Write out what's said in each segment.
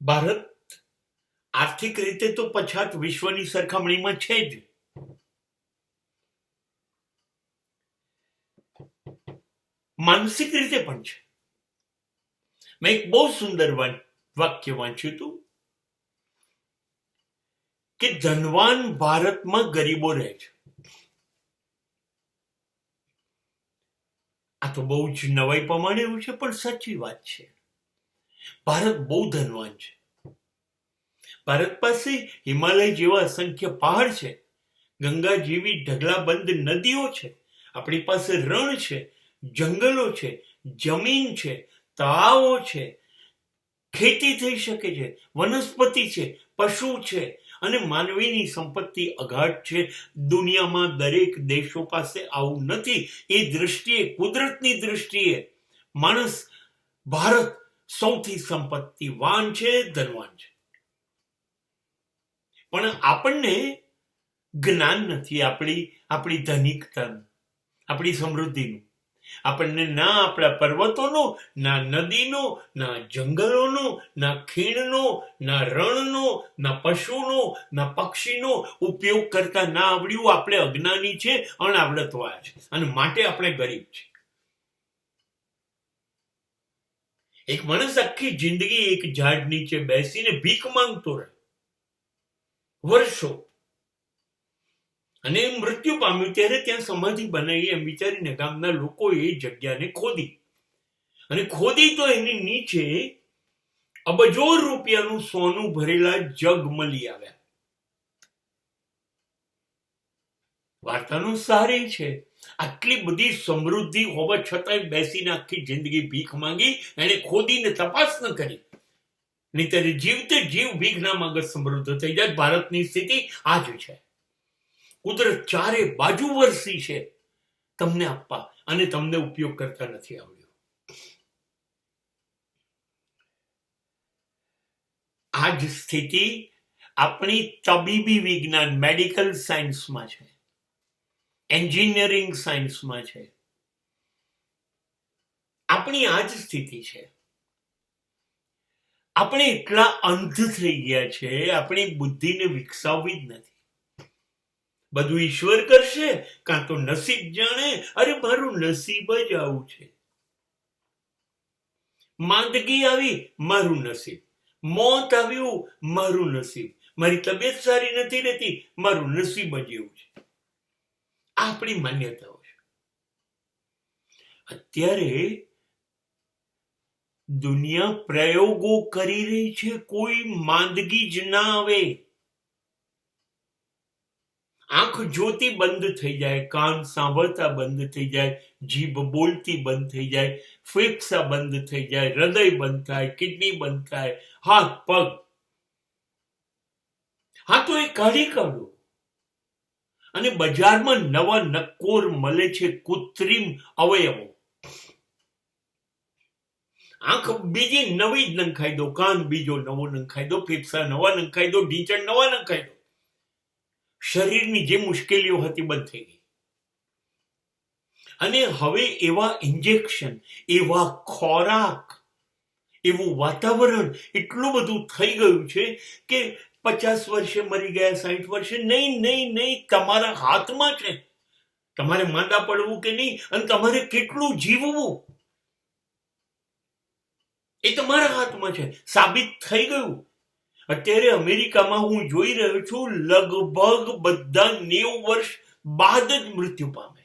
ભારત આર્થિક રીતે તો પછાત વિશ્વની સરખામણીમાં છે જ. માનસિક રીતે પણ છે. મેં એક બહુ સુંદર વાક્ય વાંચ્યું હતું કે ધનવાન ભારતમાં ગરીબો રહે છે. આ તો બહુ જ નવાઈ પ્રમાણે એવું છે, પણ સાચી વાત છે. ભારત બહુ ધનવાન છે. ભારત પાસે હિમાલય જેવા અસંખ્ય પહાડ છે, ગંગા જેવી ઢગલાબંધ નદીઓ છે, આપણી પાસે રણ છે, જંગલો છે, જમીન છે, તળાવો છે, ખેતી થઈ શકે છે, વનસ્પતિ છે, પશુ છે, અને માનવીની સંપત્તિ અગાધ છે. દુનિયામાં દરેક દેશો પાસે આવું નથી. એ દૃષ્ટિએ, કુદરતની દૃષ્ટિએ માણસ, ભારત સૌથી સંપત્તિવાન છે, ધનવાન છે. પણ આપણને જ્ઞાન નથી આપણી ધનિકતાનું, આપણી સમૃદ્ધિનું. આપણને ના આપણા પર્વતોનો, ના નદીનો, ના જંગલોનો, ના ખીણનો, ના રણનો, ના પશુનો, ના પક્ષીનો ઉપયોગ કરતા ના આવડ્યું. આપણે અજ્ઞાની છે, અનાવડતવાળા છે, અને માટે આપણે ગરીબ છે. એક માણસ આખી જિંદગી એક ઝાડ નીચે બેસીને ભીખ માંગતો રહે વર્ષો, અને મૃત્યુ પામ્યું ત્યારે ત્યાં સમાધિ બનાવી એમ વિચારીને ગામના લોકોએ એ જગ્યાને ખોદી, અને ખોદી તો એની નીચે અબજો રૂપિયાનું સોનું ભરેલા જગ મળી આવ્યા. વાર્તાનો સાર એ છે, આટલી બધી સમૃદ્ધિ હોવા છતાંય બેસીને આખી જિંદગી ભીખ માંગી. એને ખોદીને તપાસ ન કરી, નહીતર જીવતે જીવ ભીખ ના માંગે સમૃદ્ધ થઈ જાય. ભારતની સ્થિતિ આ જ છે. કુદરત ચારે બાજુ વરસી છે તમને આપવા, અને તમને ઉપયોગ કરતા નથી આવડ્યો. આ જ સ્થિતિ આપણી તબીબી વિજ્ઞાન, મેડિકલ સાયન્સમાં છે, એન્જિનિયરિંગ સાયન્સમાં છે. આપણી આ જ સ્થિતિ છે. આપણે એટલા અંધ થઈ ગયા છે, આપણી બુદ્ધિને વિકસાવવી જ નથી. બધું ઈશ્વર કરશે, કાં તો નસીબ જાણે. અરે મારું નસીબ જ આવું છે. માંદગી આવી, મારું નસીબ. મોત આવ્યું, મારું નસીબ. મારી તબિયત સારી નથી રહેતી, મારું નસીબ જ એવું છે. આપણી માન્યતાઓ છે. અત્યારે દુનિયા પ્રયોગો કરી રહી છે, કોઈ માંદગી જ ના આવે. આંખ જોતી બંધ થઈ જાય, કાન સાંભળતા બંધ થઈ જાય, જીભ બોલતી બંધ થઈ જાય, ફેફસા બંધ થઈ જાય, હૃદય બંધ થાય, કિડની બંધ થાય, હાથ પગ. હા, તો એ કાઢી કાઢો. અને બજારમાં નવા નક્કોર મળે છે કૃત્રિમ અવયવો. આંખ બીજી નવી જ નંખાઈ દો, કાન બીજો નવો નંખાઈ દો, ફેફસા નવા નંખાઈ દો, ઢીંચણ નવા નંખાઈ દો. શરીરની જે મુશ્કેલીઓ હતી બંધ થઈ ગઈ. અને હવે એવા ઇન્જેક્શન, એવા ખોરાક, એવું વાતાવરણ એટલું બધું થઈ ગયું છે કે 50 વર્ષે મરી ગયા, 60 વર્ષે. નહીં નહીં નહીં, તમારા હાથમાં છે તમારે માંદા પડવું કે નહીં, અને તમારે કેટલું જીવવું એ તમારા હાથમાં છે. સાબિત થઈ ગયું. અત્યારે અમેરિકામાં હું જોઈ રહ્યો છું, લગભગ બધા 90 વર્ષ બાદ જ મૃત્યુ પામે.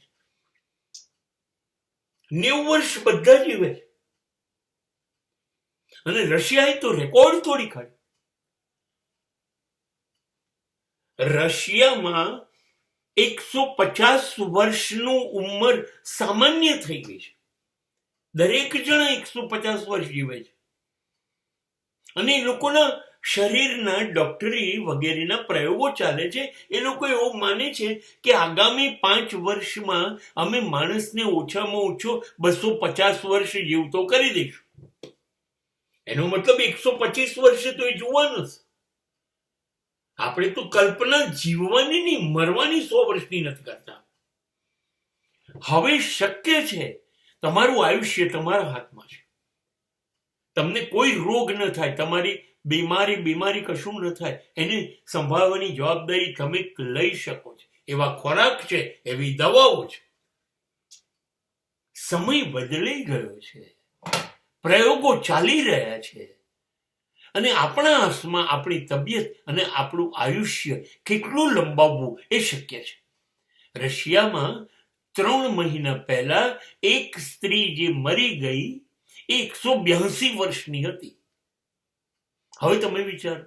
90 વર્ષ બધા જીવે છે. અને રશિયાએ તો રેકોર્ડ તોડી કાઢ્યો. રશિયામાં 150 વર્ષનું ઉંમર સામાન્ય થઈ ગઈ છે. દરેક જણા 150 વર્ષ જીવે છે. અને એ લોકોના શરીરના ડોક્ટરી વગેરેના પ્રયોગો ચાલે છે. એ લોકો એવું માને છે કે આગામી 5 વર્ષમાં અમે માણસને ઓછામાં ઓછો 250 વર્ષ જીવતો કરી દઈશું. એનો મતલબ 125 વર્ષે તો એ જોવાનું છે. આપણે તો કલ્પના જીવવાની નહીં, મરવાની 100 વર્ષની નથી કરતા. હવે શક્ય છે. તમારું આયુષ્ય તમારા હાથમાં છે. તમને કોઈ રોગ ન થાય, તમારી બીમારી કશું ન થાય, એને સંભાળવાની જવાબદારી તમે લઈ શકો છો. એવા ખોરાક છે, એવી દવાઓ છે. સમય બદલાઈ ગયો છે, પ્રયોગો ચાલી રહ્યા છે, અને આપણા હાથમાં આપણી તબિયત અને આપણું આયુષ્ય કેટલું લંબાવવું એ શક્ય છે. રશિયામાં 3 મહિના પહેલા એક સ્ત્રી જે મરી ગઈ એ 182 વર્ષની હતી. હવે તમે વિચારો,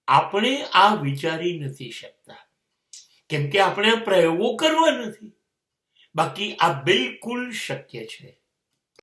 આપણે આ વિચારી નથી શકતા, કેમ કે આપણે આ પ્રયોગો કરવા નથી. બાકી આ બિલકુલ શક્ય છે.